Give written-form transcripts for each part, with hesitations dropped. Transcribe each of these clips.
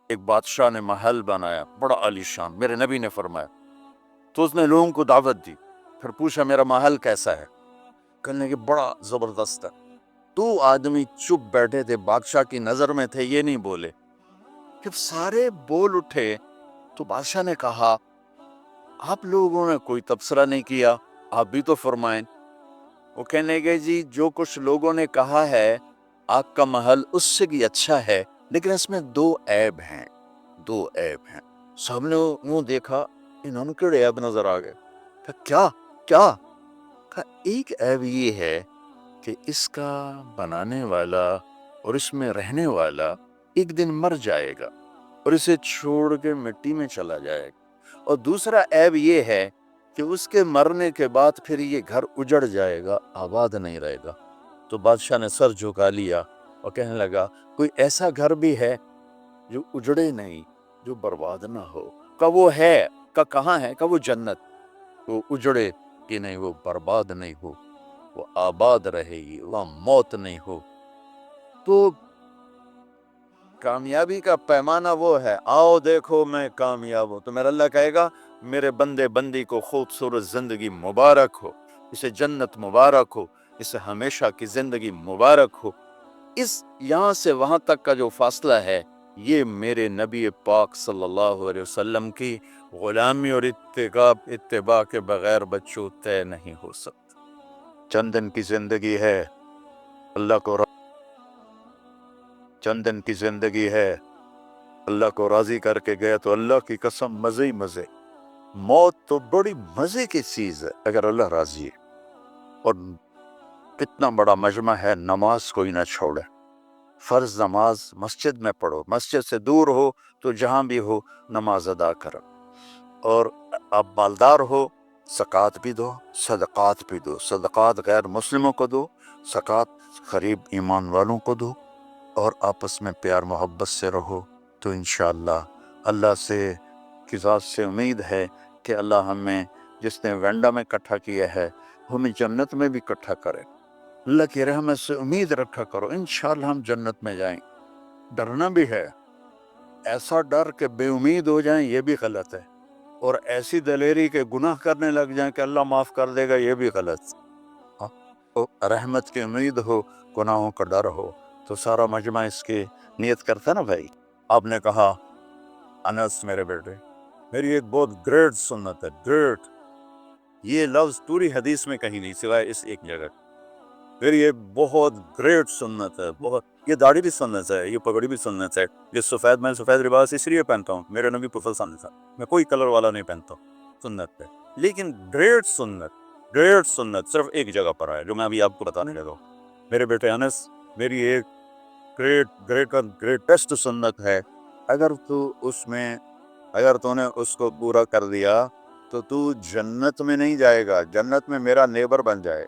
ایک بادشاہ نے محل بنایا بڑا عالیشان، میرے نبی نے فرمایا، تو اس نے لوگوں کو دعوت دی، پھر پوچھا میرا محل کیسا ہے؟ کہنے کہ بڑا زبردست ہے۔ 2 آدمی چپ بیٹھے تھے، بادشاہ کی نظر میں تھے، یہ نہیں بولے۔ جب سارے بول اٹھے تو بادشاہ نے کہا آپ لوگوں نے کوئی تبصرہ نہیں کیا، آپ بھی تو فرمائیں۔ وہ کہنے گے جی جو کچھ لوگوں نے کہا ہے آپ کا محل اس سے بھی اچھا ہے، لیکن اس میں 2 عیب ہیں، 2 عیب ہیں۔ سب نے منہ دیکھا، انہوں نے کیڑے عیب نظر آ گئے۔ کہا کیا کیا؟ کہا ایک عیب یہ ہے کہ اس کا بنانے والا اور اس میں رہنے والا ایک دن مر جائے گا اور اسے چھوڑ کے مٹی میں چلا جائے گا، اور دوسرا عیب یہ ہے کہ اس کے مرنے کے بعد پھر یہ گھر اجڑ جائے گا، آباد نہیں رہے گا۔ تو بادشاہ نے سر جھکا لیا اور کہنے لگا کوئی ایسا گھر بھی ہے جو اجڑے نہیں، جو برباد نہ ہو؟ کہ وہ ہے۔ کہ کہاں ہے؟ کہ وہ جنت، وہ اجڑے کہ نہیں، وہ برباد نہیں ہو، وہ آباد رہے گی، وہاں موت نہیں ہو۔ تو کامیابی کا پیمانہ وہ ہے، آؤ دیکھو میں کامیاب ہوں، تو میرا اللہ کہے گا میرے بندے بندی کو خوبصورت زندگی مبارک ہو، اسے جنت مبارک ہو، اسے ہمیشہ کی زندگی مبارک ہو۔ اس یہاں سے وہاں تک کا جو فاصلہ ہے، یہ میرے نبی پاک صلی اللہ علیہ وسلم کی غلامی اور اتباع کے بغیر بچوں طے نہیں ہو سکتا۔ چند دن کی زندگی ہے، اللہ کو چند دن کی زندگی ہے، اللہ کو راضی کر کے گیا تو اللہ کی قسم مزے ہی مزے۔ موت تو بڑی مزے کی چیز ہے اگر اللہ راضی ہے۔ اور کتنا بڑا مجمع ہے، نماز کوئی نہ چھوڑے، فرض نماز مسجد میں پڑھو، مسجد سے دور ہو تو جہاں بھی ہو نماز ادا کرو، اور آپ مالدار ہو زکوٰۃ بھی دو، صدقات بھی دو، صدقات غیر مسلموں کو دو، زکوٰۃ قریب ایمان والوں کو دو، اور آپس میں پیار محبت سے رہو، تو انشاءاللہ اللہ سے کی ذات سے امید ہے کہ اللہ ہمیں جس نے وینڈا میں اکٹھا کیا ہے ہمیں جنت میں بھی اکٹھا کرے۔ اللہ کی رحمت سے امید رکھا کرو، انشاءاللہ ہم جنت میں جائیں۔ ڈرنا بھی ہے، ایسا ڈر کہ بے امید ہو جائیں یہ بھی غلط ہے، اور ایسی دلیری کہ گناہ کرنے لگ جائیں کہ اللہ معاف کر دے گا یہ بھی غلط۔ رحمت کی امید ہو، گناہوں کا ڈر ہو، تو سارا مجمع اس کی نیت کرتا نا بھائی۔ آپ نے کہا انس میرے بیٹے، میری ایک بہت گریٹ سنت ہے، گریٹ، یہ لفظ پوری حدیث میں کہیں نہیں سوائے اس ایک جگہ، میری ایک بہت گریٹ سنت ہے، بہت، یہ داڑھی بھی سنت ہے، یہ پگڑی بھی سنت ہے، یہ سفید، میں سفید لباس اس لیے پہنتا ہوں، میرے نبی پسند سنت ہے، میں کوئی کلر والا نہیں پہنتا ہوں سنت پہ، لیکن گریٹ سنت صرف ایک جگہ پر ہے جو میں ابھی آپ کو بتانے لگا ہوں۔ میرے بیٹے انس، میری ایک گریٹسٹ سنت ہے، اگر تو نے اس کو پورا کر دیا تو تو جنت میں نہیں جائے گا، جنت میں میرا نیبر بن جائے۔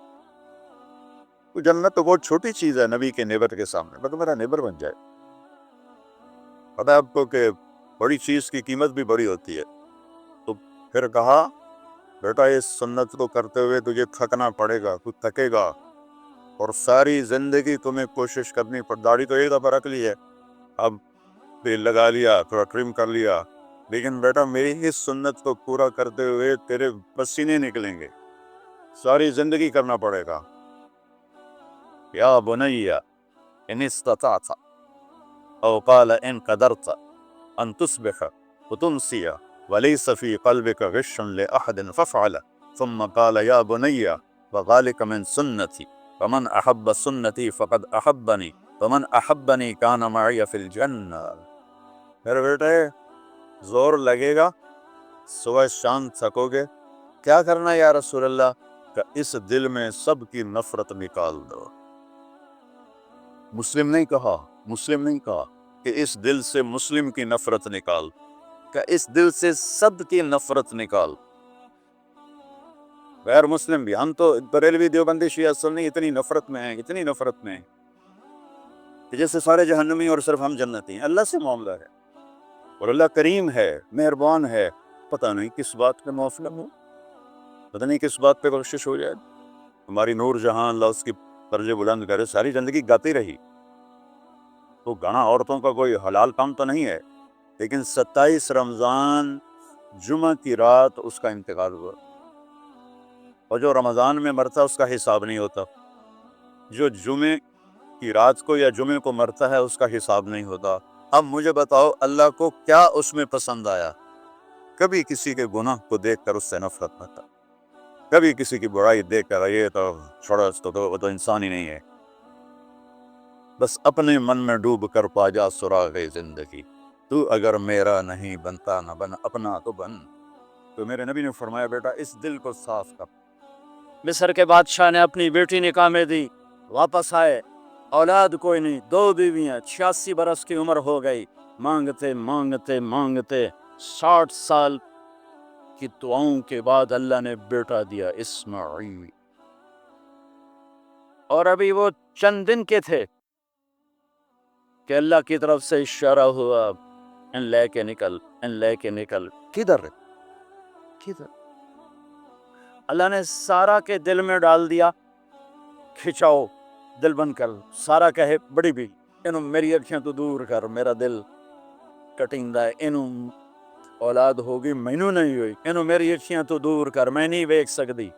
جنت تو بہت چھوٹی چیز ہے نبی کے نیبر کے سامنے، مگر میرا نیبر بن جائے۔ پتہ ہے آپ کو کہ بڑی چیز کی قیمت بھی بڑی ہوتی ہے۔ تو پھر کہا بیٹا اس سنت کو کرتے ہوئے تجھے تھکنا پڑے گا، تو تھکے گا، اور ساری زندگی تمہیں کوشش کرنی پڑ، داڑھی تو ایک دفعہ رکھ لی ہے، اب تیل لگا لیا، تھوڑا ٹرم کر لیا، لیکن بیٹا میری اس سنت کو پورا کرتے ہوئے تیرے پسینے نکلیں گے، ساری زندگی کرنا پڑے گا۔ یا بنی ان استطعت او قال ان قدرت ان تصبح وتمسي وليس في قلبك غش لأحد فافعل، ثم قال يا بني وذلك من سنتي فمن احب سنتي فقد احبني ومن احبني كان معي في الجنة۔ میرے بیٹے زور لگے گا، صبح شام تھکو گے، کیا کرنا یا رسول اللہ؟ کہ اس دل میں سب کی نفرت نکال دو۔ مسلم نہیں کہا کہ اس دل سے مسلم کی نفرت نکال، کہ اس دل سے سب کی نفرت نکال، غیر مسلم بھی۔ ہم تو بریلوی دیوبندی شیعہ سنی اتنی نفرت میں ہیں کہ جیسے سارے جہنمی اور صرف ہم جنتی ہیں۔ اللہ سے معاملہ ہے، اور اللہ کریم ہے، مہربان ہے، پتہ نہیں کس بات پہ معافی ہو، پتہ نہیں کس بات پہ بخشش ہو جائے۔ ہماری نور جہاں، اللہ اس کی درجے بلند کرے، ساری زندگی گاتی رہی، تو گانا عورتوں کا کوئی حلال کام تو نہیں ہے، لیکن 27 رمضان جمعہ کی رات اس کا انتقال ہوا، اور جو رمضان میں مرتا اس کا حساب نہیں ہوتا، جو جمعے کی رات کو یا جمعے کو مرتا ہے اس کا حساب نہیں ہوتا۔ اب مجھے بتاؤ اللہ کو کیا اس میں پسند آیا؟ کبھی کسی کے گناہ کو دیکھ کر اس سے نفرت نہ تھا، کبھی کسی کی برائی دیکھ کر یہ تو چھوڑا اس کو، وہ تو انسان ہی نہیں ہے۔ بس اپنے من میں ڈوب کر پا جا سراغ زندگی، تو اگر میرا نہیں بنتا نہ بن اپنا تو بن۔ تو میرے نبی نے فرمایا بیٹا اس دل کو صاف کر۔ مصر کے بادشاہ نے اپنی بیٹی نکاح میں دی، واپس آئے، اولاد کوئی نہیں، 2 بیویاں، 86 برس کی عمر ہو گئی، مانگتے مانگتے مانگتے 60 سال کی دعاؤں کے بعد اللہ نے بیٹا دیا اسماعیل۔ اور ابھی وہ چند دن کے تھے کہ اللہ کی طرف سے اشارہ ہوا، ان لے کے نکل، ان لے کے نکل۔ کدھر اللہ نے سارا کے دل میں ڈال دیا، کھچاؤ دل بند کر۔ سارا کہے بڑی بھی انہوں میری اکھیاں تو دور کر، میرا دل کٹیندا ہے، انہوں اولاد ہوگی مینوں نہیں ہوئی، انہوں میری اکھیاں تو دور کر، میں نہیں ویکھ سکتی۔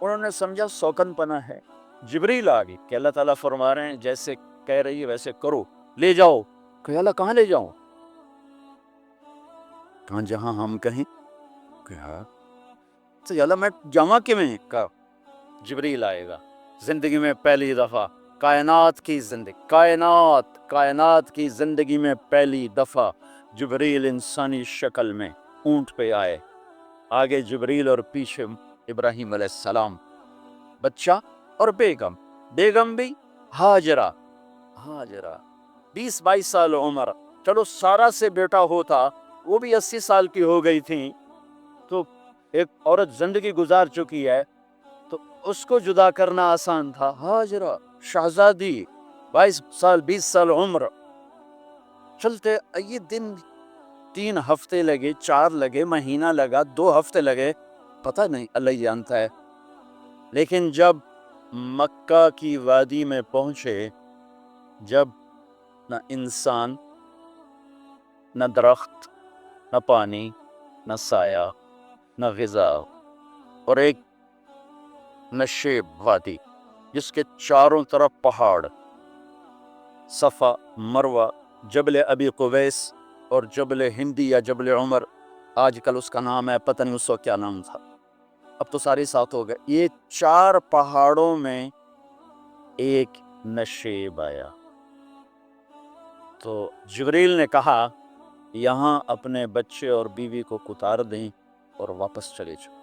انہوں نے سمجھا سوکن پنا ہے۔ جبریل آ گئی کہ اللہ تعالیٰ فرما رہے ہیں جیسے کہہ رہی ہے ویسے کرو، لے جاؤ۔ کہ اللہ کہاں لے جاؤں؟ کہاں جہاں ہم کہیں۔ کہا تو اللہ میں جاواں کیویں؟ کہا جبریل آئے گا زندگی میں پہلی دفعہ، کائنات کی زندگی میں پہلی دفعہ جبریل انسانی شکل میں اونٹ پہ آئے، آگے جبریل اور پیچھے ابراہیم علیہ السلام، بچہ اور بیگم بھی ہاجرہ 20-22 سال عمر۔ چلو سارا سے بیٹا ہوتا، وہ بھی 80 سال کی ہو گئی تھی، تو ایک عورت زندگی گزار چکی ہے تو اس کو جدا کرنا آسان تھا۔ ہاجرہ شہزادی 22 سال 20 سال عمر، چلتے یہ دن 3 ہفتے لگے، 4 لگے، مہینہ لگا، 2 ہفتے لگے، پتہ نہیں، اللہ جانتا ہے۔ لیکن جب مکہ کی وادی میں پہنچے، جب نہ انسان، نہ درخت، نہ پانی، نہ سایہ، نہ غذا، اور ایک نشیب وادی جس کے چاروں طرف پہاڑ، صفا، مروہ، جبل ابی قبیس اور جبل ہندی یا جبل عمر، آج کل اس کا نام ہے، پتہ نہیں اس وقت کیا نام تھا، اب تو سارے ساتھ ہو گئے۔ یہ 4 پہاڑوں میں ایک نشیب آیا، تو جبریل نے کہا یہاں اپنے بچے اور بیوی کو اتار دیں اور واپس چلے جاؤ۔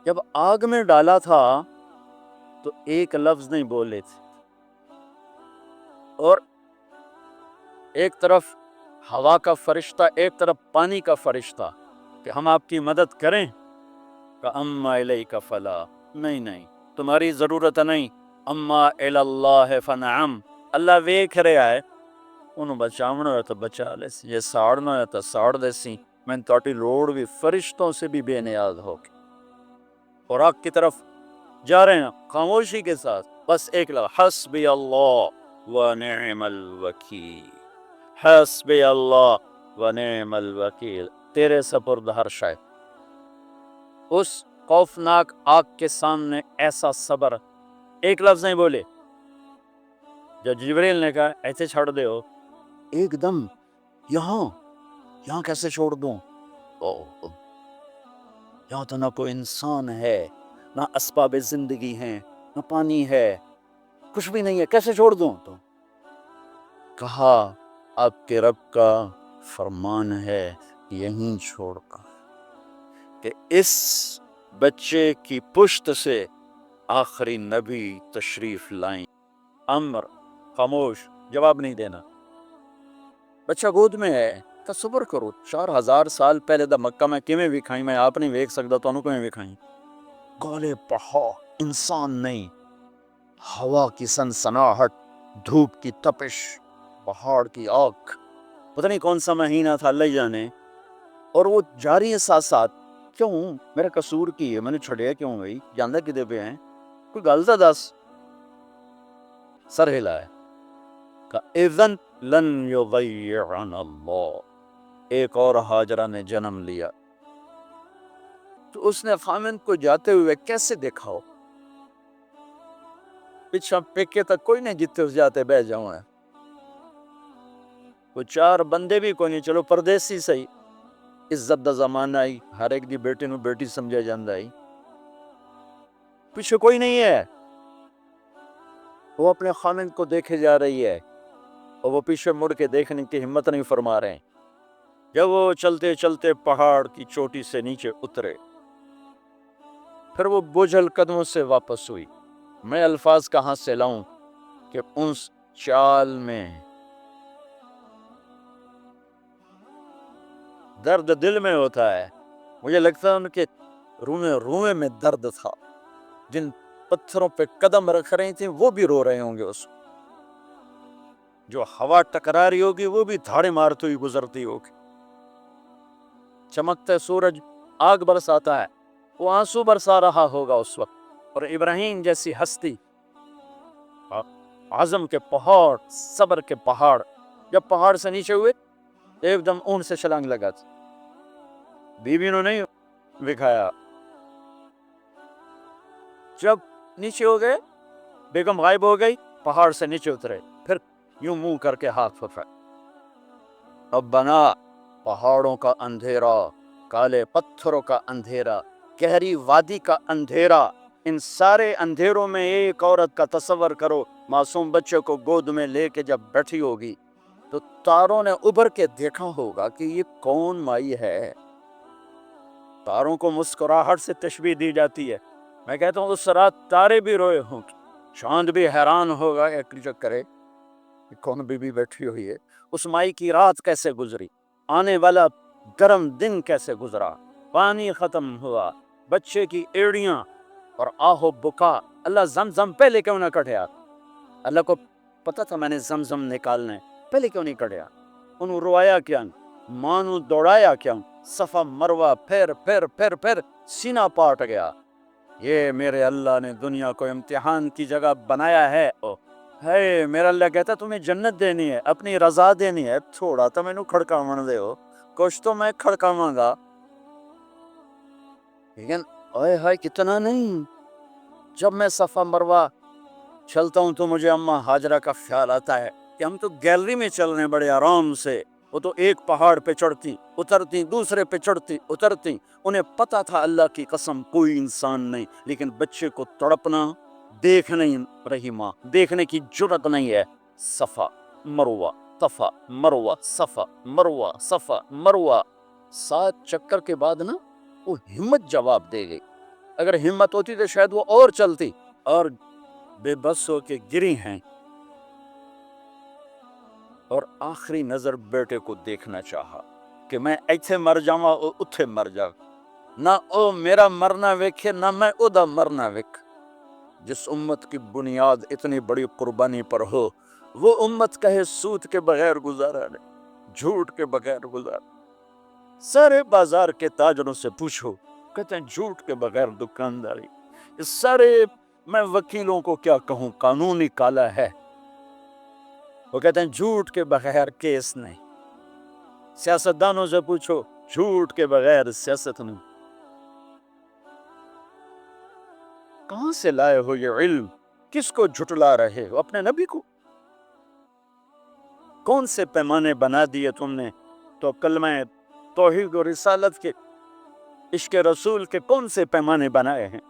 جب آگ میں ڈالا تھا تو ایک لفظ نہیں بولے تھے، اور ایک طرف ہوا کا فرشتہ، ایک طرف پانی کا فرشتہ کہ ہم آپ کی مدد کریں، کہ اما الیک فلا، نہیں تمہاری ضرورت نہیں، اما الی اللہ فنعم، اللہ ویکھ رہا ہے، انہوں بچاونا ہے تو بچا لے سی، یہ ساڑنا ہے تو ساڑ دے سی، میں تاٹی لوڑ بھی فرشتوں سے بھی بے نیاز ہو کے، اور آگ کی طرف جا رہے ہیں خاموشی کے ساتھ، بس ایک لفظ، حسبی اللہ ونعم الوکیل، حسبی اللہ ونعم الوکیل، تیرے سپرد ہر شے۔ اس خوفناک آگ کے سامنے ایسا صبر، ایک لفظ نہیں بولے۔ جب جبریل نے کہا ایسے چھوڑ دے ہو، ایک دم یہاں کیسے چھوڑ دوں؟ یہاں تو نہ کوئی انسان ہے، نہ اسباب زندگی ہیں، نہ پانی ہے، کچھ بھی نہیں ہے، کیسے چھوڑ دوں؟ تو کہا آپ کے رب کا فرمان ہے یہیں چھوڑ کر، کہ اس بچے کی پشت سے آخری نبی تشریف لائیں۔ امر خاموش، جواب نہیں دینا، بچہ گود میں ہے، تصور کرو 4000 سال پہلے دا مکہ میں کیویں وکھائیں، میں آپ نہیں ویکھ سکتا، تو انہوں کیویں وکھائیں؟ کالے پہاڑ، انسان نہیں، ہوا کی سنسناہٹ، دھوپ کی تپش، پہاڑ کی آگ، پتہ نہیں کون سا مہینہ تھا، اللہ جانے، اور وہ جاری ہے ساتھ ساتھ۔ کیوں میرا قصور کی ہے، میں نے چھڑیا کیوں گئی، جاندہ کدے پہ ہیں، کوئی گل تا دس۔ سر ہلا ہے کہ اذن لن یضیعنا اللہ. ایک اور ہاجرہ نے جنم لیا تو اس نے خامند کو جاتے ہوئے کیسے دیکھا ہو؟ پیچھا پیکے تک کوئی نہیں جتے اس جاتے بہ جاؤں ہے. وہ چار بندے بھی کوئی نہیں، چلو پردیسی صحیح، عزت دا زمانہ آئی، ہر ایک دی بیٹے نو بیٹی سمجھا جاندہ آئی، پیچھے کوئی نہیں ہے. وہ اپنے خامند کو دیکھے جا رہی ہے اور وہ پیچھے مڑ کے دیکھنے کی ہمت نہیں فرما رہے ہیں. جب وہ چلتے چلتے پہاڑ کی چوٹی سے نیچے اترے، پھر وہ بوجھل قدموں سے واپس ہوئی. میں الفاظ کہاں سے لاؤں کہ اس چال میں درد دل میں ہوتا ہے. مجھے لگتا ہے ان کے روئے میں درد تھا. جن پتھروں پہ قدم رکھ رہی تھیں وہ بھی رو رہے ہوں گے. اس جو ہوا ٹکرا رہی ہوگی وہ بھی دھاڑے مارتے ہوئی گزرتی ہوگی. چمکتا سورج آگ برساتا ہے، وہ آنسو برسا رہا ہوگا اس وقت. اور ابراہیم جیسی ہستی، عزم کے پہاڑ، صبر کے پہاڑ، جب پہاڑ سے نیچے ہوئے ایک دم اون سے چھلانگ لگا. بیوی نے نہیں دکھایا. جب نیچے ہو گئے، بیگم غائب ہو گئی، پہاڑ سے نیچے اترے، پھر یوں منہ کر کے ہاتھ پھیلایا. اب بنا پہاڑوں کا اندھیرا، کالے پتھروں کا اندھیرا، گہری وادی کا اندھیرا، ان سارے اندھیروں میں ایک عورت کا تصور کرو. معصوم بچے کو گود میں لے کے جب بیٹھی ہوگی تو تاروں نے ابھر کے دیکھا ہوگا کہ یہ کون مائی ہے. تاروں کو مسکراہٹ سے تشبیہ دی جاتی ہے. میں کہتا ہوں اس رات تارے بھی روئے ہوں، چاند بھی حیران ہوگا کہ کرے کون بی بی بیٹھی ہوئی ہے. اس مائی کی رات کیسے گزری، آنے والا گرم دن کیسے گزرا، پانی ختم ہوا، بچے کی ایڑیاں اور آہو بکا. اللہ زمزم پہلے کیوں نہ کٹیا؟ اللہ کو پتا تھا میں نے زمزم نکالنا ہے، پہلے کیوں نہیں کٹیا؟ انہوں روایا کیا، مانو دوڑایا کیا؟ صفا مروہ پھر پھر پھر پھر سینہ پاٹ گیا. یہ میرے اللہ نے دنیا کو امتحان کی جگہ بنایا ہے. ہے میرا اللہ کہتا تمہیں جنت دینی ہے، اپنی رضا دینی ہے، تھوڑا تو مینوں کھڑکاون دے ہو، کچھ تو میں کھڑکاواں گا. لیکن اوئے ہائے کتنا نہیں. جب میں صفا مروہ چلتا ہوں تو مجھے اماں ہاجرہ کا خیال آتا ہے کہ ہم تو گیلری میں چل رہے ہیں بڑے آرام سے. وہ تو ایک پہاڑ پہ چڑھتی اترتی، دوسرے پہ چڑھتی اترتی. انہیں پتا تھا اللہ کی قسم کوئی انسان نہیں، لیکن بچے کو تڑپنا دیکھ نہیں رہی ماں، دیکھنے کی جرت نہیں ہے. صفا مروہ، صفا مروہ، صفا مروہ، صفا مروہ. 7 چکر کے بعد نا وہ ہمت جواب دے گئی. اگر ہمت ہوتی تو شاید وہ اور چلتی. اور بے بس ہو کے گری ہیں اور آخری نظر بیٹے کو دیکھنا چاہا کہ میں ایتھے مر جاواں او اتھے مر جا، نہ او میرا مرنا ویکھے نہ میں او دا مرنا ویکھ. جس امت کی بنیاد اتنی بڑی قربانی پر ہو، وہ امت کہے سود کے بغیر گزارا نہیں، جھوٹ کے بغیر گزارا. سارے بازار کے تاجروں سے پوچھو، کہتے ہیں جھوٹ کے بغیر دکانداری. سارے میں وکیلوں کو کیا کہوں، قانونی کالا ہے. وہ کہتے ہیں جھوٹ کے بغیر کیس نہیں. سیاستدانوں سے پوچھو، جھوٹ کے بغیر سیاست نہیں. کہاں سے لائے ہو یہ علم؟ کس کو جھٹلا رہے ہو؟ اپنے نبی کو. کون سے پیمانے بنا دیے تم نے؟ تو کلمہ توحید و رسالت کے، عشق رسول کے کون سے پیمانے بنائے ہیں؟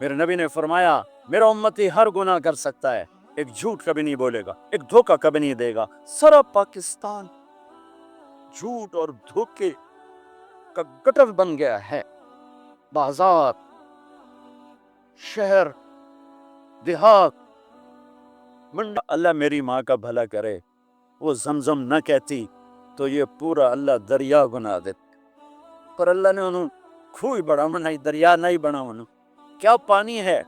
میرے نبی نے فرمایا میرا امتی ہر گناہ کر سکتا ہے، ایک جھوٹ کبھی نہیں بولے گا، ایک دھوکہ کبھی نہیں دے گا. سارا پاکستان جھوٹ اور دھوکے کا گٹر بن گیا ہے. بازار، شہر، دیہات، منڈا. اللہ میری ماں کا بھلا کرے، وہ زمزم نہ کہتی تو یہ پورا اللہ دریا بنا دیتا. پر اللہ نے انہوں کھوئی بڑا بنائی، دریا نہیں بنا. انہوں کیا پانی ہے؟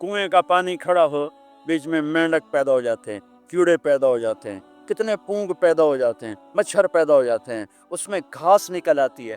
کنویں کا پانی کھڑا ہو، بیچ میں مینڈک پیدا ہو جاتے ہیں، کیڑے پیدا ہو جاتے ہیں، کتنے پونگ پیدا ہو جاتے ہیں، مچھر پیدا ہو جاتے ہیں، اس میں گھاس نکل آتی ہے.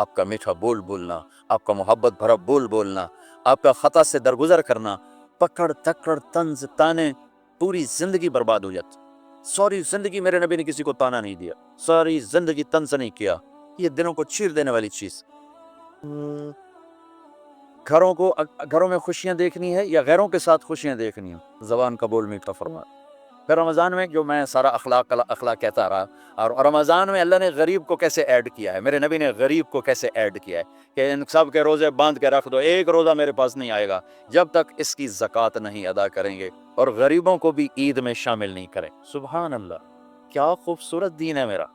آپ کا میٹھا بول بولنا، آپ کا محبت بھرا بول بولنا، آپ کا خطا سے درگزر کرنا، پکڑ تکڑ طنز تانے، پوری زندگی برباد ہو جاتی۔ ساری زندگی میرے نبی نے کسی کو تانا نہیں دیا، ساری زندگی طنز نہیں کیا، یہ دلوں کو چیر دینے والی چیز۔ گھروں میں خوشیاں دیکھنی ہے یا غیروں کے ساتھ خوشیاں دیکھنی ہیں، زبان کا بول میٹھا فرما۔ پھر رمضان میں جو میں سارا اخلاق کہتا رہا، اور رمضان میں اللہ نے غریب کو کیسے ایڈ کیا ہے، میرے نبی نے غریب کو کیسے ایڈ کیا ہے کہ ان سب کے روزے باندھ کے رکھ دو، ایک روزہ میرے پاس نہیں آئے گا جب تک اس کی زکوٰۃ نہیں ادا کریں گے، اور غریبوں کو بھی عید میں شامل نہیں کریں۔ سبحان اللہ، کیا خوبصورت دین ہے میرا۔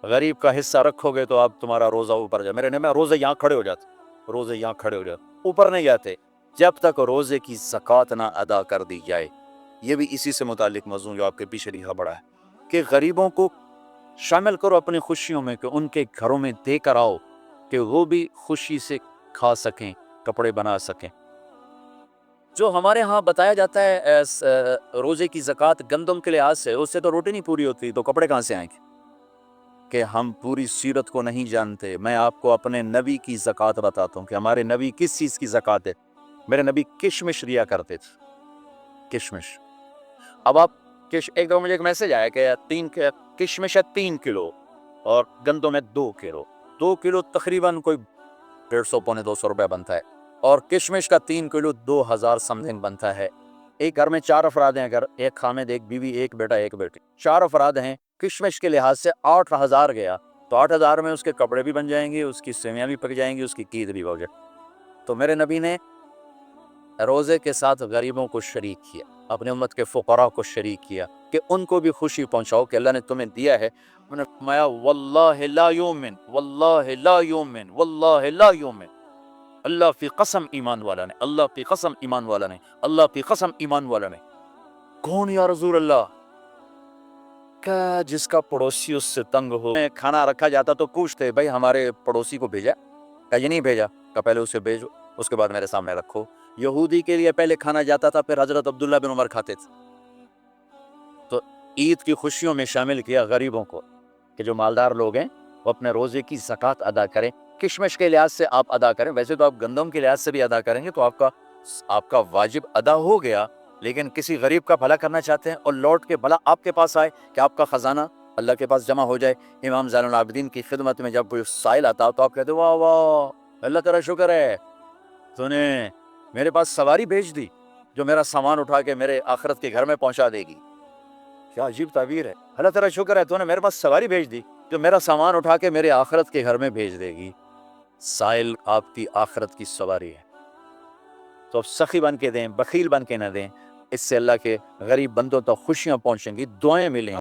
غریب کا حصہ رکھو گے تو آپ تمہارا روزہ اوپر جائے۔ میرے نبی روزے یہاں کھڑے ہو جاتے، روزے یہاں کھڑے ہو جاتے، اوپر نہیں جاتے جب تک روزے کی زکوٰۃ نہ ادا کر دی جائے۔ یہ بھی اسی سے متعلق موضوع جو آپ کے پیچھے لکھا پڑا ہے کہ غریبوں کو شامل کرو اپنی خوشیوں میں، کہ ان کے گھروں میں دے کر آؤ کہ وہ بھی خوشی سے کھا سکیں، کپڑے بنا سکیں۔ جو ہمارے ہاں بتایا جاتا ہے روزے کی زکوٰۃ گندم کے لحاظ سے، اس سے تو روٹی نہیں پوری ہوتی، تو کپڑے کہاں سے آئیں گے؟ کہ ہم پوری سیرت کو نہیں جانتے۔ میں آپ کو اپنے نبی کی زکوٰۃ بتاتا ہوں کہ ہمارے نبی کس چیز کی زکوٰۃ ہے۔ میرے نبی کشمش دیا کرتے تھے، کشمش۔ اب آپ ایک دو مجھے ایک میسج آیا کہ کشمش ہے 3 کلو اور گندم ہے 2 کلو، 2 کلو تقریباً کوئی 150 پونے 200 روپے بنتا ہے، اور کشمش کا 3 کلو 2000 سمتھنگ بنتا ہے۔ ایک گھر میں 4 افراد ہیں، اگر ایک خامد، ایک بیوی، ایک بیٹا، ایک بیٹی، 4 افراد ہیں، کشمش کے لحاظ سے 8000 گیا، تو 8000 میں اس کے کپڑے بھی بن جائیں گے، اس کی سیویاں بھی پک جائیں گی، اس کی عید بھی ہو جائے۔ تو میرے نبی نے روزے کے ساتھ غریبوں کو شریک کیا، اپنے امت کے فقراء کو شریک کیا کہ ان کو بھی خوشی پہنچاؤ کہ اللہ نے تمہیں دیا ہے۔ انہوں نے فرمایا واللہ لا یومن، واللہ لا یومن، واللہ لا یومن، اللہ کی قسم ایمان والا نے، اللہ کی قسم ایمان والا نے، اللہ کی قسم ایمان والا نے۔ کون یا رسول اللہ؟ کہ جس کا پڑوسی اس سے تنگ ہو۔ کھانا رکھا جاتا تو پوچھتے بھائی ہمارے پڑوسی کو بھیجا؟ کہ یہ نہیں بھیجا، کہ پہلے اسے بھیجو، اس کے بعد میرے سامنے رکھو۔ یہودی کے لیے پہلے کھانا جاتا تھا، پھر حضرت عبداللہ بن عمر کھاتے تھے۔ تو عید کی خوشیوں میں شامل کیا غریبوں کو، کہ جو مالدار لوگ ہیں وہ اپنے روزے کی زکوٰۃ ادا کریں۔ کشمش کے لحاظ سے آپ ادا کریں، ویسے تو آپ گندم کے لحاظ سے بھی ادا کریں گے تو آپ کا واجب ادا ہو گیا، لیکن کسی غریب کا بھلا کرنا چاہتے ہیں اور لوٹ کے بھلا آپ کے پاس آئے کہ آپ کا خزانہ اللہ کے پاس جمع ہو جائے۔ امام زین العابدین کی خدمت میں جب کوئی سائل آتا تو آپ کہتے واہ واہ اللہ تعالیٰ شکر ہے تو نے میرے پاس سواری بھیج دی جو میرا سامان اٹھا کے میرے آخرت کے گھر میں پہنچا دے گی۔ کیا عجیب تعبیر ہے، اللہ تعالیٰ شکر ہے تو نے میرے پاس سواری بھیج دی جو میرا سامان اٹھا کے میرے آخرت کے گھر میں بھیج دے گی۔ سائل آپ کی آخرت کی سواری ہے، تو اب سخی بن کے دیں، بخیل بن کے نہ دیں، اس سے اللہ کے غریب بندوں تک خوشیاں پہنچیں گی، دعائیں ملیں گی۔